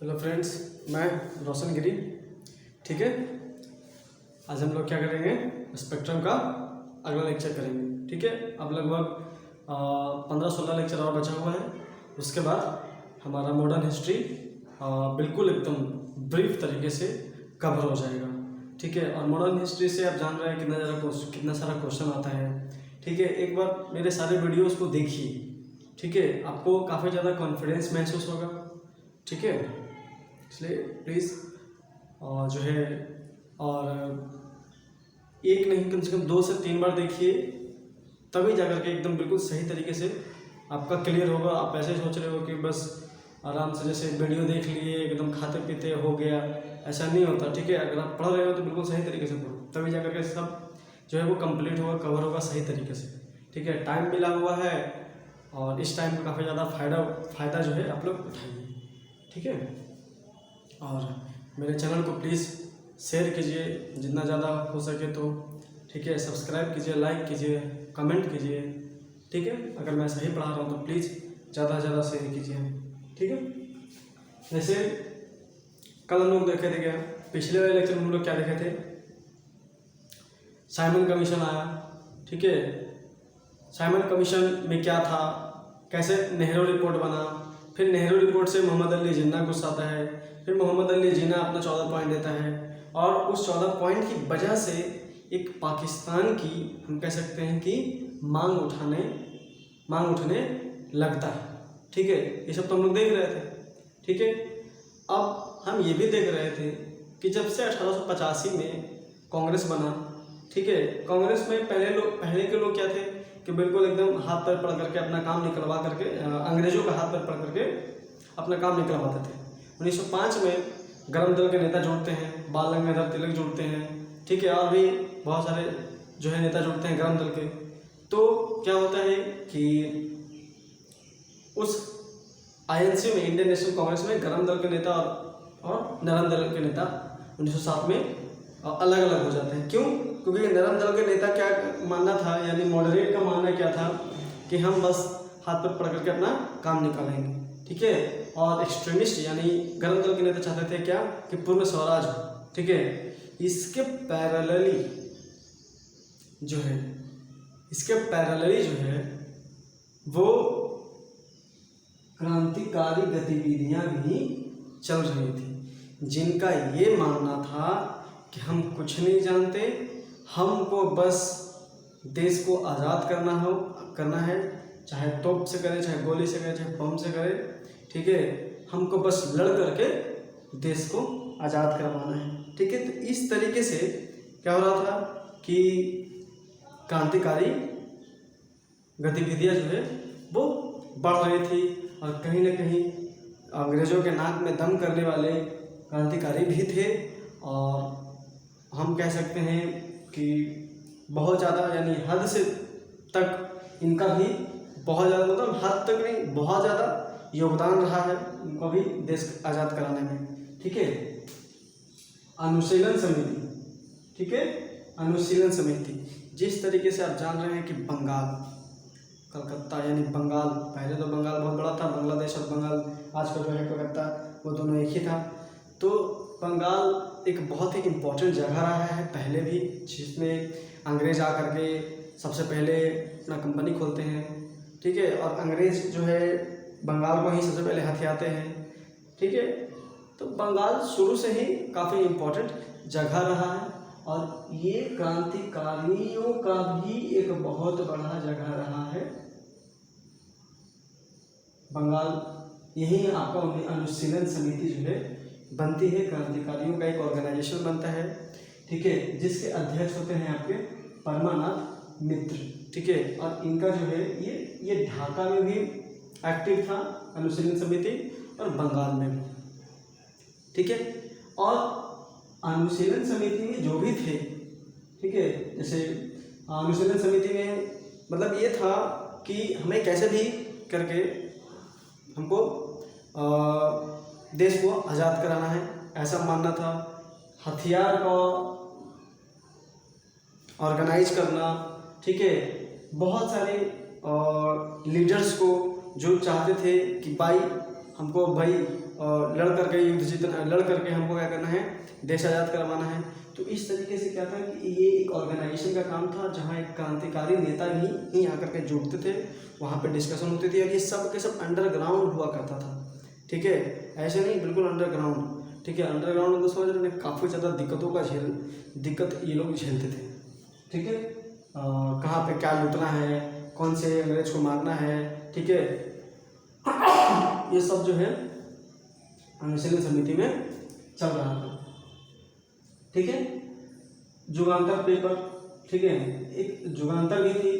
Hello friends, मैं रोशन गिरी। ठीक है, आज हम लोग क्या करेंगे, स्पेक्ट्रम का अगला लेक्चर करेंगे। ठीक है, अब लगभग 15-16 लेक्चर और बचा हुआ है। उसके बाद हमारा मॉडर्न हिस्ट्री बिल्कुल एकदम ब्रीफ तरीके से कवर हो जाएगा। ठीक है, और मॉडर्न हिस्ट्री से आप जान रहे हैं कितना सारा क्वेश्चन आता है। ठीक है, एक बार मेरे सारे वीडियोस को देखिए। ठीक है, आपको काफ़ी ज़्यादा कॉन्फिडेंस महसूस होगा। ठीक है, इसलिए प्लीज़ जो है, और एक नहीं कम से कम 2 से 3 बार देखिए, तभी जाकर के एकदम बिल्कुल सही तरीके से आपका क्लियर होगा। आप ऐसे सोच रहे हो कि बस आराम से जैसे वीडियो देख लिए एकदम खाते पीते हो गया, ऐसा नहीं होता। ठीक है, अगर आप पढ़ रहे हो तो बिल्कुल सही तरीके से पढ़ो, तभी जाकर के सब जो है वो कंप्लीट होगा, कवर होगा सही तरीके से। ठीक है, टाइम मिला हुआ है और इस टाइम का काफ़ी ज़्यादा फ़ायदा जो है आप लोग उठाइए। ठीक है, और मेरे चैनल को प्लीज़ शेयर कीजिए जितना ज़्यादा हो सके तो। ठीक है, सब्सक्राइब कीजिए, लाइक कीजिए, कमेंट कीजिए। ठीक है, अगर मैं सही पढ़ा रहा हूँ तो प्लीज़ ज़्यादा से ज़्यादा शेयर कीजिए। ठीक है, जैसे कल हम लोग देखे थे, क्या पिछले वाले लेक्चर में हम लोग क्या देखे थे, साइमन कमीशन आया। ठीक है, साइमन कमीशन में क्या था, कैसे नेहरू रिपोर्ट बना, फिर नेहरू रिपोर्ट से मोहम्मद अली जिन्ना गुस्साता है, फिर मोहम्मद अली जिन्ना अपना 14 पॉइंट देता है, और उस 14 पॉइंट की वजह से एक पाकिस्तान की हम कह सकते हैं कि मांग उठने लगता है। ठीक है, ये सब तो हम लोग देख रहे थे। ठीक है, अब हम ये भी देख रहे थे कि जब से 1885 में कांग्रेस बना, ठीक है, कांग्रेस में पहले के लोग क्या थे कि बिल्कुल एकदम हाथ पैर पड़ करके अपना काम निकलवा करके, अंग्रेजों का हाथ पैर पड़ करके अपना काम निकलवाते थे। 1905 में गरम दल के नेता जुड़ते हैं, बाल गंगाधर तिलक जुड़ते हैं। ठीक है, और भी बहुत सारे जो है नेता जुड़ते हैं गरम दल के। तो क्या होता है कि उस आईएनसी में, इंडियन नेशनल कांग्रेस में, गरम दल के नेता और नरम दल के नेता 1907 में अलग अलग हो जाते हैं। क्यों? क्योंकि नरम दल के नेता क्या मानना था, यानी मॉडरेट का मानना क्या था कि हम बस हाथ पर पड़ करके अपना काम निकालेंगे। ठीक है, और एक्सट्रीमिस्ट यानी गरम दल के नेता चाहते थे क्या कि पूर्ण स्वराज हो। ठीक है, इसके पैरेलली जो है वो क्रांतिकारी गतिविधियां भी चल रही थी, जिनका ये मानना था कि हम कुछ नहीं जानते, हमको बस देश को आज़ाद करना है, चाहे तोप से करे, चाहे गोली से करे, चाहे बम से करे। ठीक है, हमको बस लड़ करके देश को आज़ाद करवाना है। ठीक है, तो इस तरीके से क्या हो रहा था कि क्रांतिकारी गतिविधियां जो है वो बढ़ रही थी, और कहीं ना कहीं अंग्रेज़ों के नाक में दम करने वाले क्रांतिकारी भी थे। और हम कह सकते हैं कि बहुत ज़्यादा, यानी हद से तक इनका भी बहुत ज़्यादा, मतलब हद तक नहीं, बहुत ज़्यादा योगदान रहा है इनको भी देश आज़ाद कराने में। ठीक है, अनुशीलन समिति। ठीक है, अनुशीलन समिति, जिस तरीके से आप जान रहे हैं कि बंगाल, कलकत्ता यानी बंगाल, पहले तो बंगाल बहुत बड़ा था, बांग्लादेश और बंगाल आज का जो है कलकत्ता, वो दोनों एक ही था। तो बंगाल एक बहुत ही इम्पोर्टेंट जगह रहा है पहले भी, जिसमें अंग्रेज आकर के सबसे पहले अपना कंपनी खोलते हैं। ठीक है, और अंग्रेज जो है बंगाल को ही सबसे पहले हथियाते हैं। ठीक है, तो बंगाल शुरू से ही काफ़ी इम्पोर्टेंट जगह रहा है, और ये क्रांतिकारियों का भी एक बहुत बड़ा जगह रहा है बंगाल। यही आपका अनुशीलन समिति जो है बनती है, क्रांतिकारियों का एक ऑर्गेनाइजेशन बनता है। ठीक है, जिसके अध्यक्ष होते हैं आपके परमानाथ मित्र। ठीक है, और इनका जो है ये ढाका में भी एक्टिव था अनुशीलन समिति, और बंगाल में भी। ठीक है, और अनुशीलन समिति में जो भी थे, ठीक है, जैसे अनुशीलन समिति में मतलब ये था कि हमें कैसे भी करके हमको देश को आज़ाद कराना है, ऐसा मानना था। हथियार को ऑर्गेनाइज करना, ठीक है, बहुत सारे लीडर्स को जो चाहते थे कि भाई हमको भाई लड़ करके युद्ध जीतना, लड़ करके हमको क्या करना है, देश आज़ाद करवाना है। तो इस तरीके से क्या था कि ये एक ऑर्गेनाइजेशन का काम था जहाँ एक क्रांतिकारी नेता ही आकर के जुटते थे, वहाँ पे डिस्कशन होती थी और ये सब के सब अंडरग्राउंड हुआ करता था। ठीक है, ऐसे नहीं, बिल्कुल अंडरग्राउंड। ठीक है, अंडरग्राउंड में तो समझ रहे, काफ़ी ज़्यादा दिक्कत ये लोग झेलते थे। ठीक है, कहाँ पे क्या लूटना है, कौन से अंग्रेज को मारना है। ठीक है, ये सब जो है अनुशीलन समिति में चल रहा था। ठीक है, जुगांतर पेपर, ठीक है, एक जुगांतर भी थी।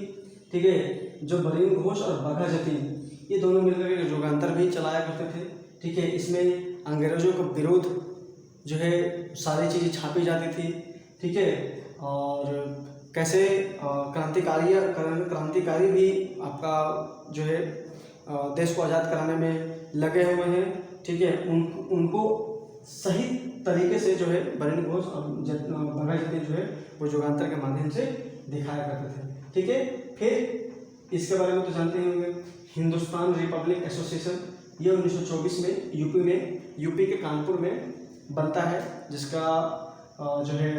ठीक है, जो बरीन घोष और बाघा जतीन ये दोनों मिलकर के जुगांतर भी चलाया करते थे। ठीक है, इसमें अंग्रेजों के विरोध जो है सारी चीज़ें छापी जाती थी। ठीक है, और कैसे क्रांतिकारी भी आपका जो है देश को आज़ाद कराने में लगे हुए हैं। ठीक है, उनको सही तरीके से जो है बरीन घोष और बाघा जतीन जो है वो जुगांतर के माध्यम से दिखाया करते थे। ठीक है, फिर इसके बारे में तो जानते ही होंगे, हिंदुस्तान रिपब्लिक एसोसिएशन, ये 1924 में यूपी के कानपुर में बनता है, जिसका जो है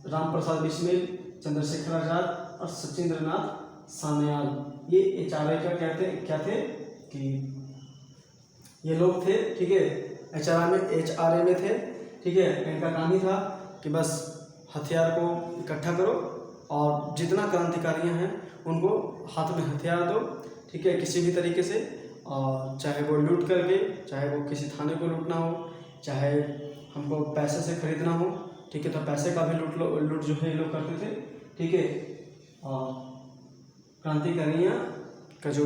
राम प्रसाद बिस्मिल, चंद्रशेखर आजाद और सचिंद्र नाथ सान्याल, ये HRA का क्या थे कि ये लोग थे। ठीक है, HRA में थे। ठीक है, इनका काम ही था कि बस हथियार को इकट्ठा करो और जितना क्रांतिकारियाँ हैं उनको हाथ में हथियार दो। ठीक है, किसी भी तरीके से, और चाहे वो लूट करके, चाहे वो किसी थाने को लूटना हो, चाहे हमको पैसे से खरीदना हो। ठीक है, तो पैसे का भी लूट जो है ये लोग करते थे। ठीक है, क्रांतिकारियाँ का जो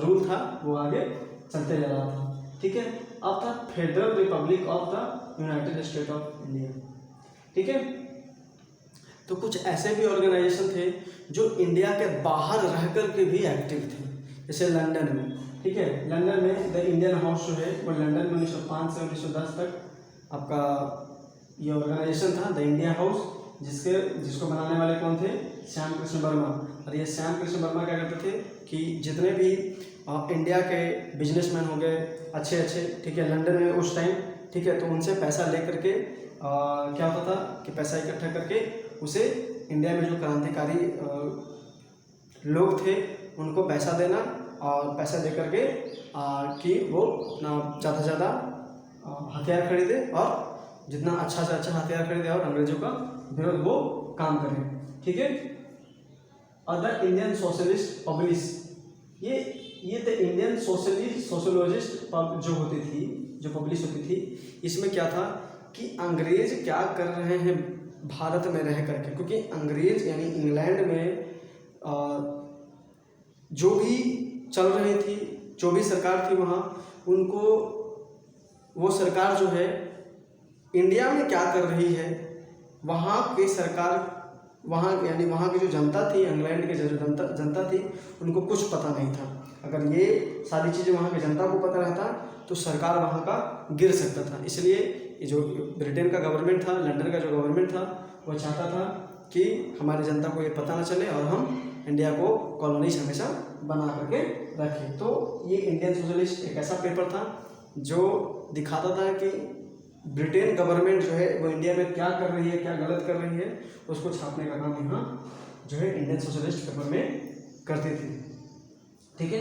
रूल था वो आगे चलते जा रहा था। ठीक है, अब था federal Republic of the United state of India. ठीक है, तो कुछ ऐसे भी ऑर्गेनाइजेशन थे जो इंडिया के बाहर रह कर के भी एक्टिव थे, जैसे लंदन में। ठीक है, लंदन में द इंडियन हाउस जो है वो लंदन में 1905 से 1910 तक आपका ये ऑर्गेनाइजेशन था, द इंडिया हाउस, जिसको बनाने वाले कौन थे, श्याम कृष्ण वर्मा। और ये श्याम कृष्ण वर्मा क्या करते थे कि जितने भी इंडिया के बिजनेसमैन हो गए अच्छे, ठीक है, लंदन में उस टाइम, ठीक है, तो उनसे पैसा ले करके क्या होता था कि पैसा इकट्ठा करके उसे इंडिया में जो क्रांतिकारी लोग थे उनको पैसा देना, और पैसा दे करके कि वो अपना ज़्यादा से ज़्यादा हथियार खरीदे और जितना अच्छा से अच्छा हथियार खरीदे और अंग्रेजों का विरोध वो काम करें। ठीक है, और द इंडियन सोशलिस्ट पब्लिश, ये द इंडियन सोशलिस्ट जो होती थी, जो पब्लिश होती थी, इसमें क्या था कि अंग्रेज क्या कर रहे हैं भारत में रह करके, क्योंकि अंग्रेज यानी इंग्लैंड में जो भी चल रही थी, जो भी सरकार थी वहाँ, उनको वो सरकार जो है इंडिया में क्या कर रही है, वहाँ की सरकार, वहाँ यानी वहाँ की जो जनता थी, इंग्लैंड की जो जनता थी, उनको कुछ पता नहीं था। अगर ये सारी चीज़ें वहाँ की जनता को पता रहता तो सरकार वहाँ का गिर सकता था। इसलिए जो ब्रिटेन का गवर्नमेंट था, लंदन का जो गवर्नमेंट था, वो चाहता था कि हमारी जनता को ये पता ना चले और हम इंडिया को कॉलोनीज हमेशा बना करके रखें। तो ये इंडियन सोशलिस्ट एक ऐसा पेपर था जो दिखाता था कि ब्रिटेन गवर्नमेंट जो है वो इंडिया में क्या कर रही है, क्या गलत कर रही है, उसको छापने का काम यहाँ जो है इंडियन सोशलिस्ट पेपर में करती थी। ठीक है,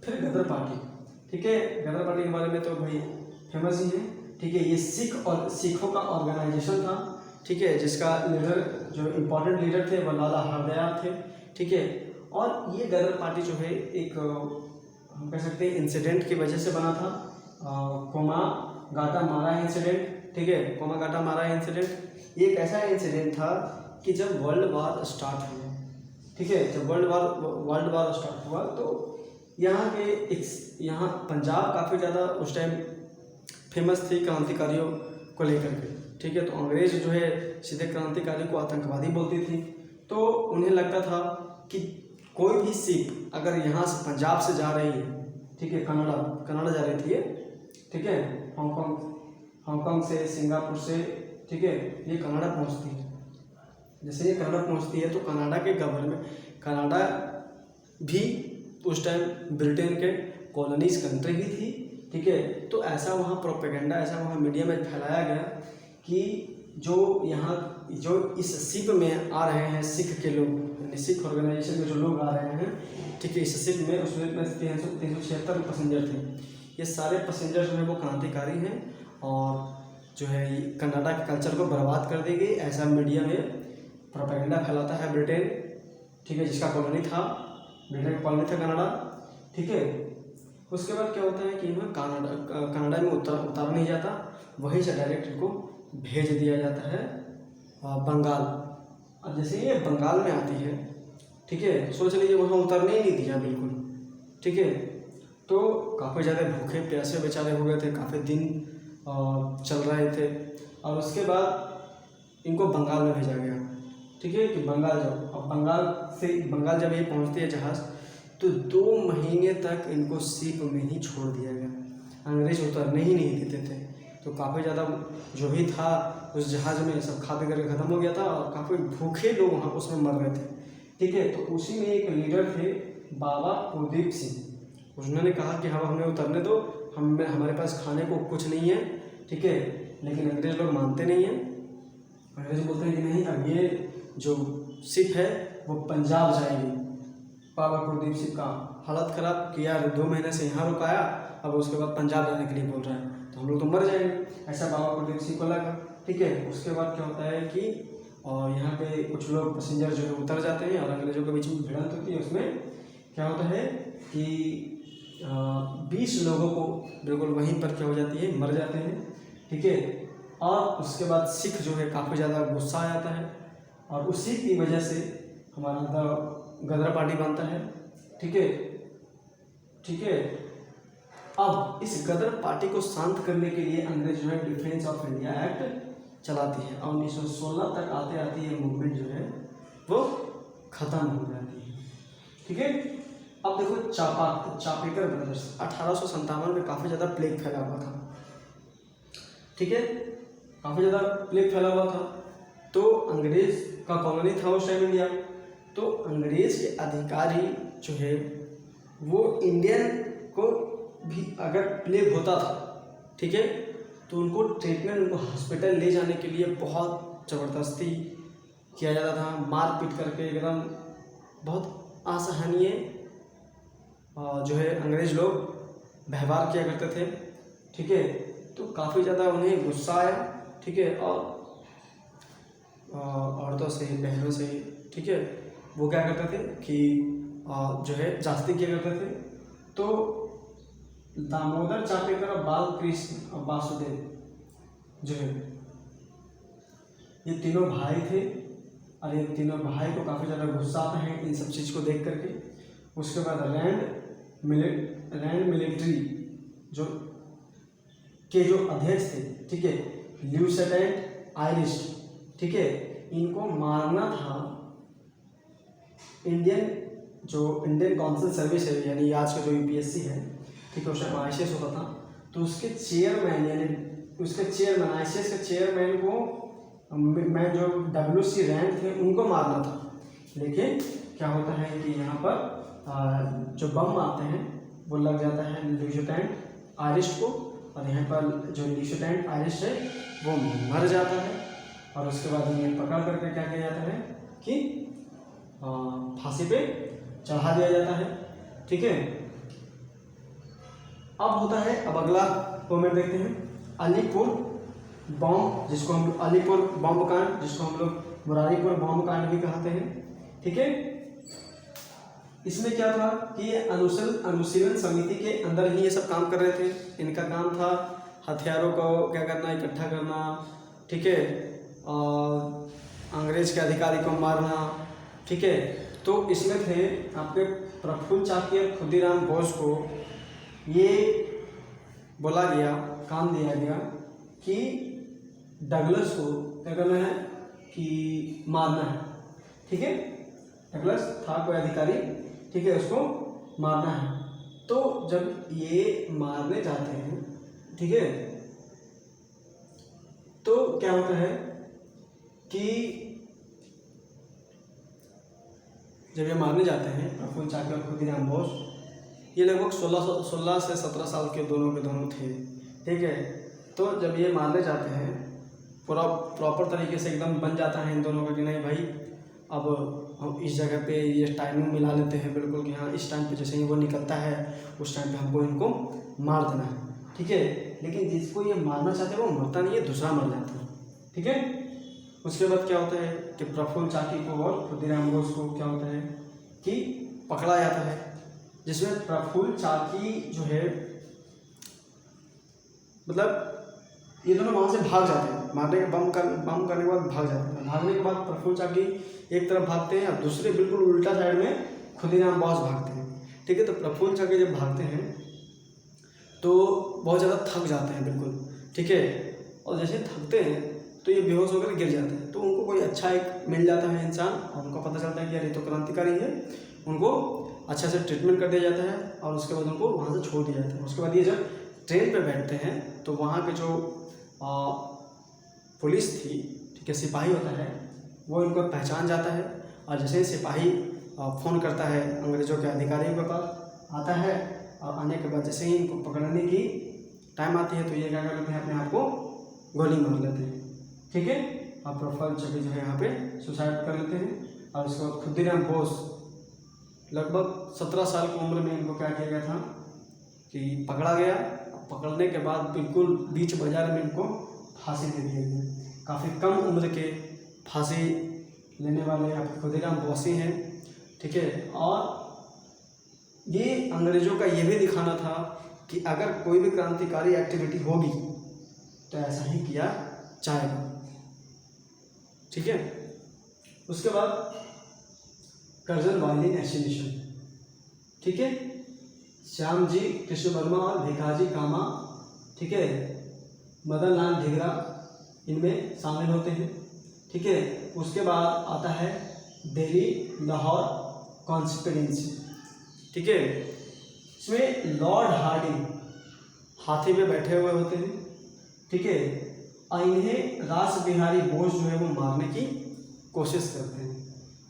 फिर गदर पार्टी। ठीक है, गदर पार्टी के बारे में तो भाई फेमस ही है। ठीक है, ये सिखों का ऑर्गेनाइजेशन था। ठीक है, जिसका लीडर, जो इम्पोर्टेंट लीडर थे, वो लाला हरदयाल थे। ठीक है, और ये गदर पार्टी जो है एक हम कह सकते हैं इंसिडेंट की वजह से बना था, कोमागाटा मारा इंसिडेंट। ठीक है, कोमागाटा मारा इंसिडेंट ये एक ऐसा इंसिडेंट था कि जब वर्ल्ड वार स्टार्ट हुआ, ठीक है, जब वर्ल्ड वार स्टार्ट हुआ तो यहाँ पंजाब काफ़ी ज़्यादा उस टाइम फेमस थी क्रांतिकारियों को लेकर के। ठीक है, तो अंग्रेज जो है सीधे क्रांतिकारी को आतंकवादी बोलती थी, तो उन्हें लगता था कि कोई भी सिख अगर यहाँ से पंजाब से जा रही है, ठीक है, कनाडा जा रही थी, ठीक है, हांगकांग से, सिंगापुर से, ठीक है, ये कनाडा पहुँचती है। जैसे ये कनाडा पहुँचती है तो कनाडा के गवर्नमेंट, कनाडा भी उस टाइम ब्रिटेन के कॉलोनीज कंट्री भी थी, ठीक है। तो ऐसा वहाँ प्रोपेगेंडा, ऐसा वहाँ मीडिया में फैलाया गया कि जो यहाँ जो इस शिप में आ रहे हैं सिख के लोग, सिख ऑर्गेनाइजेशन के जो लोग आ रहे हैं, ठीक है, इस शिप में उसमें 376 पैसेंजर थे। ये सारे पैसेंजर जो है वो क्रांतिकारी हैं और जो है कनाडा के कल्चर को बर्बाद कर देगी, ऐसा मीडिया में प्रोपेगेंडा फैलाता है ब्रिटेन, ठीक है, जिसका कॉलोनी था, ब्रिटेन का कॉलोनी था कनाडा, ठीक है। उसके बाद क्या होता है कि इन्हें कनाडा में उतारा नहीं जाता, वहीं से डायरेक्ट इनको भेज दिया जाता है बंगाल। अब जैसे ये बंगाल में आती है, ठीक है, सोच लीजिए वहाँ उतरने ही नहीं दिया बिल्कुल, ठीक है। तो काफ़ी ज़्यादा भूखे प्यासे बेचारे हो गए थे, काफ़ी दिन चल रहे थे और उसके बाद इनको बंगाल में भेजा गया, ठीक है, कि बंगाल जाओ। अब बंगाल जब ये पहुँचती है जहाज़, तो 2 महीने तक इनको शिप में ही छोड़ दिया गया, अंग्रेज उतरने ही नहीं देते थे। तो काफ़ी ज़्यादा जो भी था उस जहाज़ में सब खा पी करके ख़त्म हो गया था और काफ़ी भूखे लोग वहाँ उसमें मर रहे थे, ठीक है। तो उसी में एक लीडर थे बाबा कुलदीप सिंह, उन्होंने कहा कि हाँ हमें उतरने दो, हमारे पास खाने को कुछ नहीं है, ठीक है। लेकिन अंग्रेज लोग मानते नहीं हैं, अंग्रेज बोलते हैं कि नहीं, अब ये जो शिप है वो पंजाब जाएगी। बाबा कुलदीप सिंह का हालत ख़राब किया, 2 महीने से यहाँ रुकाया, अब उसके बाद पंजाब जाने के लिए बोल रहा है, तो हम लोग तो मर जाएंगे, ऐसा बाबा कुलदीप सिंह को लगा, ठीक है। उसके बाद क्या होता है कि और यहाँ पे कुछ लोग पैसेंजर जो है उतर जाते हैं और अंग्रेजों के बीच में भिड़ंत होती है। उसमें क्या होता है कि 20 लोगों को बिल्कुल वहीं पर क्या हो जाती है, मर जाते हैं, ठीक है। और उसके बाद सिख जो है काफ़ी ज़्यादा गुस्सा आ जाता है और उसी की वजह से हमारा गदर पार्टी बनता है, ठीक है, ठीक है। अब इस गदर पार्टी को शांत करने के लिए अंग्रेज जो है डिफेंस ऑफ इंडिया एक्ट चलाती है और 1916 तक आते आते ये मूवमेंट जो है वो ख़त्म हो जाती है, ठीक है। अब देखो चापेकर ब्रदर्स 1857 में काफ़ी ज़्यादा प्लेग फैला हुआ था, ठीक है, काफ़ी ज़्यादा प्लेग फैला हुआ था। तो अंग्रेज का कॉलोनी था उस टाइम इंडिया, तो अंग्रेज के अधिकारी जो है वो इंडियन को भी अगर प्लेग होता था, ठीक है, तो उनको ट्रीटमेंट, उनको हॉस्पिटल ले जाने के लिए बहुत ज़बरदस्ती किया जाता था, मार पीट करके एकदम बहुत असहनीय जो है अंग्रेज लोग व्यवहार किया करते थे, ठीक है। तो काफ़ी ज़्यादा उन्हें गुस्सा आया, ठीक है, और औरतों से, बहनों से, ठीक है, वो क्या करते थे कि जो है जास्ती किया करते थे। तो दामोदर चापेकर और बालकृष्ण और वासुदेव जो है ये तीनों भाई थे और ये तीनों भाई को काफ़ी ज़्यादा गुस्सा आता है इन सब चीज़ को देख करके। उसके बाद लैंड मिलिट्री जो के जो अध्यक्ष थे, ठीक है, ल्यूटेनेंट आयरिश, ठीक है, इनको मारना था। इंडियन काउंसिल सर्विस है, यानी आज का जो यूपीएससी है, ठीक है, उसमें आईसीएस होता था, तो उसके चेयरमैन आईसीएस के चेयरमैन को मैं जो WC रैंक थे उनको मारना था। लेकिन क्या होता है कि यहाँ पर जो बम आते हैं वो लग जाता है ल्यूटेनेंट आयरिश को और यहाँ पर जो ल्यूटेनेंट आयरिश है वो मर जाता है और उसके बाद उन्हें पकड़ करके क्या किया जाता है कि फांसी पे चढ़ा दिया जाता है, ठीक है। अब होता है, अब अगला मोमेंट देखते हैं, अलीपुर बॉम्ब, जिसको हम अलीपुर बॉम्ब कांड, जिसको हम लोग मुरारीपुर बॉम्ब कांड भी कहते हैं, ठीक है। इसमें क्या था कि ये अनुशीलन समिति के अंदर ही ये सब काम कर रहे थे। इनका काम था हथियारों को क्या करना, इकट्ठा करना, ठीक है, और अंग्रेज के अधिकारी को मारना, ठीक है। तो इसमें थे आपके प्रफुल्ल चाकिया, खुदीराम बोस को ये बोला गया, काम दिया गया कि डगलस को क्या करना है कि मारना है, ठीक है। डगलस था कोई अधिकारी, ठीक है, उसको मारना है। तो जब ये मारने जाते हैं, ठीक है, तो क्या होता है कि जब ये मारने जाते हैं प्रफुल्ल चाकी और खुदीराम बोस, ये लगभग 16 से 17 साल के दोनों थे, ठीक है। तो जब ये मारने जाते हैं पूरा प्रॉपर तरीके से एकदम बन जाता है इन दोनों का कि नहीं भाई अब हम इस जगह पे ये टाइमिंग मिला लेते हैं बिल्कुल कि हाँ इस टाइम पे जैसे ही वो निकलता है उस टाइम पे हमको इनको मार देना है, ठीक है। लेकिन जिसको ये मारना चाहते हैं वो मरता नहीं है, दूसरा मर जाता है, ठीक है। उसके बाद क्या होता है कि प्रफुल्ल चाकी को और खुदीराम बोस को क्या होता है कि पकड़ा जाता है, जिसमें प्रफुल्ल चाकी जो है मतलब ये दोनों वहाँ से भाग जाते हैं, मारने के बम करने के बाद भाग जाते हैं। भागने के बाद प्रफुल्ल चाकी एक तरफ भागते हैं और दूसरे बिल्कुल उल्टा साइड में खुदीराम बोस भागते हैं, ठीक है। तो प्रफुल्ल चाकी जब भागते हैं तो बहुत ज़्यादा थक जाते हैं बिल्कुल, ठीक है। और जैसे थकते हैं तो ये बेहोश होकर गिर जाते हैं। तो उनको कोई अच्छा एक मिल जाता है इंसान और उनको पता चलता है कि यार ये तो क्रांतिकारी है, उनको अच्छा से ट्रीटमेंट कर दिया जाता है और उसके बाद उनको वहाँ से छोड़ दिया जाता है। उसके बाद ये जब ट्रेन पे बैठते हैं तो वहाँ के जो पुलिस थी, ठीक है, सिपाही होता है, वो इनको पहचान जाता है और जैसे ही सिपाही फ़ोन करता है अंग्रेज़ों के अधिकारियों के पास आता है और आने के बाद जैसे ही इनको पकड़ने की टाइम आती है तो ये क्या करते हैं अपने आप को गोली मार लेते हैं, ठीक है। और प्रफुल्ल चाकी जो है यहाँ पे सुसाइड कर लेते हैं। और उसके बाद खुदीराम बोस लगभग 17 साल की उम्र में इनको क्या किया गया था कि पकड़ा गया। पकड़ने के बाद बिल्कुल बीच बाजार में इनको फांसी दे दी गई। काफ़ी कम उम्र के फांसी लेने वाले आप खुदीराम बोस ही हैं, ठीक है। और ये अंग्रेज़ों का ये भी दिखाना था कि अगर कोई भी क्रांतिकारी एक्टिविटी होगी तो ऐसा ही किया जाएगा, ठीक है। उसके बाद कर्जन वायलिन एसोसिएशन, ठीक है। श्यामजी कृष्ण वर्मा और भिखाजी कामा, ठीक है, मदन लाल ढींगरा इनमें शामिल होते हैं, ठीक है। उसके बाद आता है दिल्ली लाहौर कॉन्स्पिरेंसी, ठीक है। इसमें लॉर्ड हार्डिंग हाथी पे बैठे हुए होते हैं, ठीक है। और इन्हें रास बिहारी बोस जो है वो मारने की कोशिश करते हैं,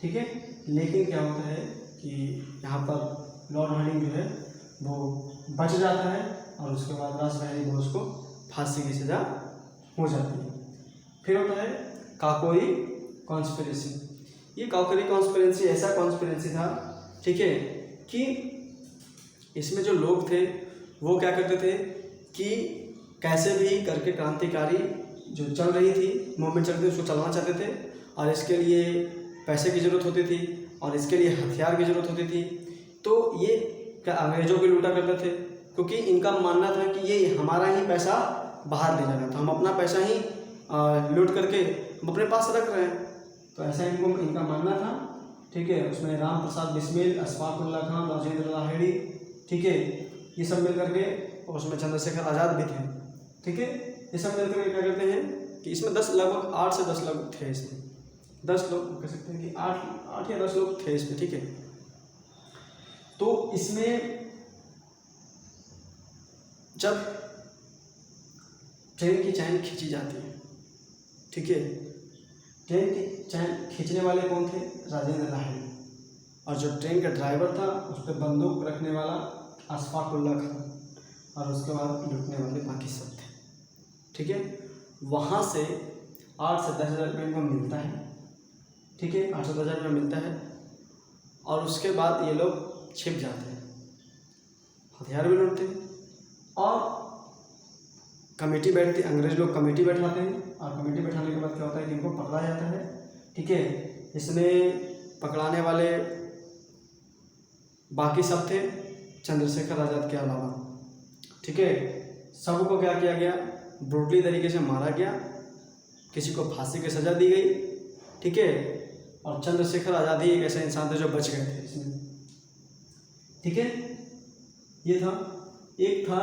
ठीक है। लेकिन क्या होता है कि यहाँ पर लॉर्ड हार्डिंग जो है वो बच जाता है और उसके बाद रास बिहारी बोस को फांसी की सज़ा हो जाती है। फिर होता है काकोरी कॉन्स्पिरेसी। ये काकोरी कॉन्स्पिरेसी ऐसा कॉन्स्पिरेसी था, ठीक है, कि इसमें जो लोग थे वो क्या करते थे कि कैसे भी करके क्रांतिकारी जो चल रही थी मूवमेंट चल रही थी उसको चलाना चाहते थे और इसके लिए पैसे की ज़रूरत होती थी और इसके लिए हथियार की ज़रूरत होती थी। तो ये क्या अंग्रेज़ों को लूटा करते थे क्योंकि इनका मानना था कि ये हमारा ही पैसा बाहर ले जाना था, हम अपना पैसा ही लूट करके हम अपने पास रख रहे हैं। तो ऐसा इनका मानना था, ठीक है। उसमें राम प्रसाद बिस्मिल, अशफाक उल्लाह खान, राजेंद्र लाहिड़ी, ठीक है, ये सब मिल करके, और उसमें चंद्रशेखर आज़ाद भी थे, ठीक है। ये सब मिल करके क्या करते हैं कि इसमें लगभग 8 से 10 लोग थे। इसमें 10 लोग कह सकते हैं कि 8 या 10 लोग थे इसमें, ठीक है। तो इसमें जब ट्रेन की चैन खींची जाती है, ठीक है, ट्रेन की चैन खींचने वाले कौन थे? राजेंद्र लाहिड़ी। और जो ट्रेन का ड्राइवर था उस पर बंदूक रखने वाला अशफाक उल्लाह खान और उसके बाद लूटने वाले बाकी सब थे, ठीक है। वहाँ से 8 से 10 हज़ार रुपये इनको मिलता है, ठीक है, 8 से 10 हज़ार रुपये मिलता है। और उसके बाद ये लोग छिप जाते हैं, हथियार भी लूटते हैं और कमेटी बैठती, अंग्रेज लोग कमेटी बैठाते हैं और कमेटी बैठाने के बाद क्या होता है कि इनको पकड़ा जाता है, ठीक है। इसमें पकड़ाने वाले बाकी सब थे चंद्रशेखर आज़ाद के अलावा, ठीक है। सबको क्या किया गया? ब्रूटली तरीके से मारा गया, किसी को फांसी की सज़ा दी गई, ठीक है। और चंद्रशेखर आज़ाद ही एक ऐसे इंसान थे जो बच गए थे इसमें, ठीक है। ये था, एक था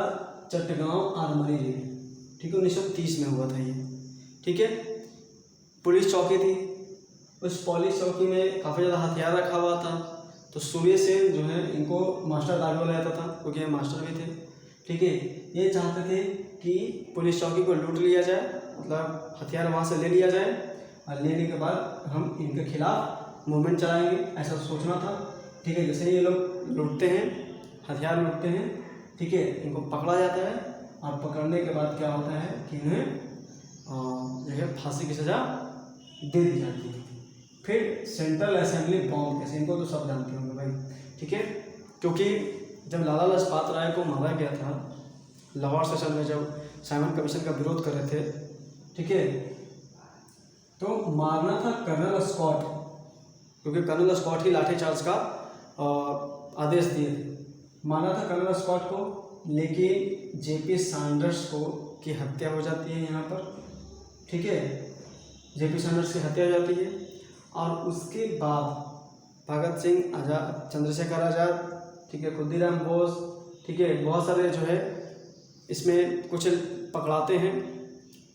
चटगांव आर्मरी रेड, ठीक है, 1930 में हुआ था ये, ठीक है। पुलिस चौकी थी, उस पुलिस चौकी में काफ़ी ज़्यादा हथियार रखा हुआ था। तो सूर्य सेन जो है इनको मास्टर दागोला जाता था क्योंकि ये मास्टर भी थे, ठीक है। ये चाहते थे कि पुलिस चौकी को लूट लिया जाए, मतलब हथियार वहाँ से ले लिया जाए और लेने के बाद हम इनके खिलाफ मूवमेंट चलाएंगे, ऐसा सोचना था। ठीक है, जैसे ये लोग लूटते हैं, हथियार लूटते हैं, ठीक है, इनको पकड़ा जाता है और पकड़ने के बाद क्या होता है कि इन्हें जो है फांसी की सज़ा दे दी जाती है। फिर सेंट्रल असेंबली बॉम्ब केस, इनको तो सब जानते होंगे भाई, ठीक है, क्योंकि जब लाला लाजपत राय को मारा गया था लाहौर सेशन में, जब साइमन कमीशन का विरोध कर रहे थे, ठीक है, तो मारना था कर्नल स्कॉट, क्योंकि कर्नल स्कॉट ही लाठीचार्ज का आदेश दिए थे। मारना था कर्नल स्कॉट को, लेकिन जेपी सैंडर्स को की हत्या हो जाती है यहाँ पर, ठीक है, जेपी सैंडर्स की हत्या हो जाती है। और उसके बाद भगत सिंह आज़ाद, चंद्रशेखर आज़ाद, ठीक है, खुदीराम बोस, ठीक है, बहुत सारे जो है इसमें कुछ पकड़ाते हैं,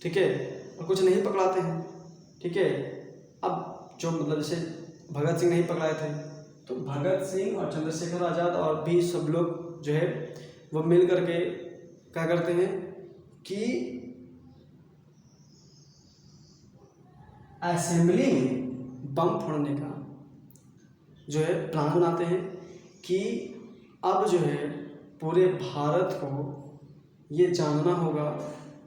ठीक है, और कुछ नहीं पकड़ाते हैं, ठीक है। अब जो मतलब जैसे भगत सिंह नहीं पकड़ाए थे, तो भगत सिंह और चंद्रशेखर आज़ाद और भी सब लोग जो है वो मिल करके क्या करते हैं कि असेंबली में बम फोड़ने का जो है प्लान बनाते हैं कि अब जो है पूरे भारत को ये जानना होगा,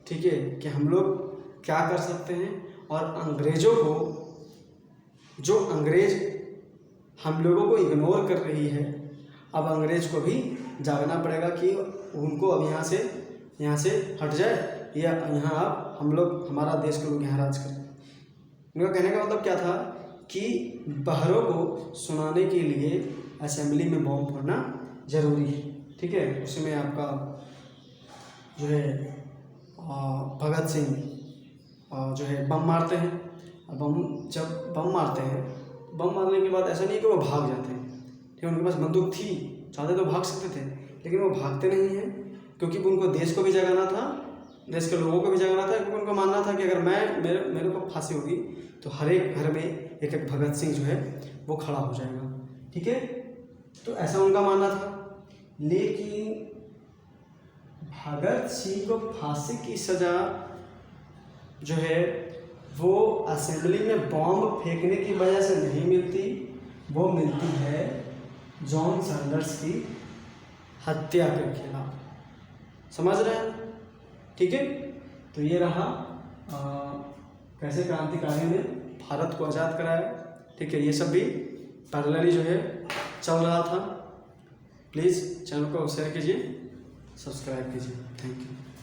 ठीक है, कि हम लोग क्या कर सकते हैं, और अंग्रेज़ों को, जो अंग्रेज़ हम लोगों को इग्नोर कर रही है, अब अंग्रेज़ को भी जागना पड़ेगा कि उनको अब यहाँ से हट जाए, या यहाँ अब हम लोग, हमारा देश के लोग यहाँ राज करें। उनका कहने का मतलब क्या था कि बहरों को सुनाने के लिए असेंबली में बम फोड़ना ज़रूरी है, ठीक है। उसी में आपका जो है भगत सिंह जो है बम मारते हैं। जब बम मारते हैं, बम मारने के बाद ऐसा नहीं कि वो भाग जाते हैं, ठीक है, उनके पास बंदूक थी, चाहते तो भाग सकते थे, लेकिन वो भागते नहीं हैं, क्योंकि उनको देश को भी जगाना था, देश के लोगों को भी जगाना था, क्योंकि उनको मानना था कि अगर मेरे को फांसी होगी तो हर एक घर में एक एक भगत सिंह जो है वो खड़ा हो जाएगा, ठीक है। तो ऐसा उनका मानना था। लेकिन भगत सिंह को फांसी की सज़ा जो है वो असेंबली में बॉम्ब फेंकने की वजह से नहीं मिलती, वो मिलती है जॉन सैंडर्स की हत्या के खिलाफ। समझ रहे हैं, ठीक है। तो ये रहा कैसे क्रांतिकारी ने भारत को आज़ाद कराया, ठीक है। ये सब भी पैरेलली जो है चल रहा था। प्लीज़ चैनल को शेयर कीजिए, सब्सक्राइब कीजिए। Thank you.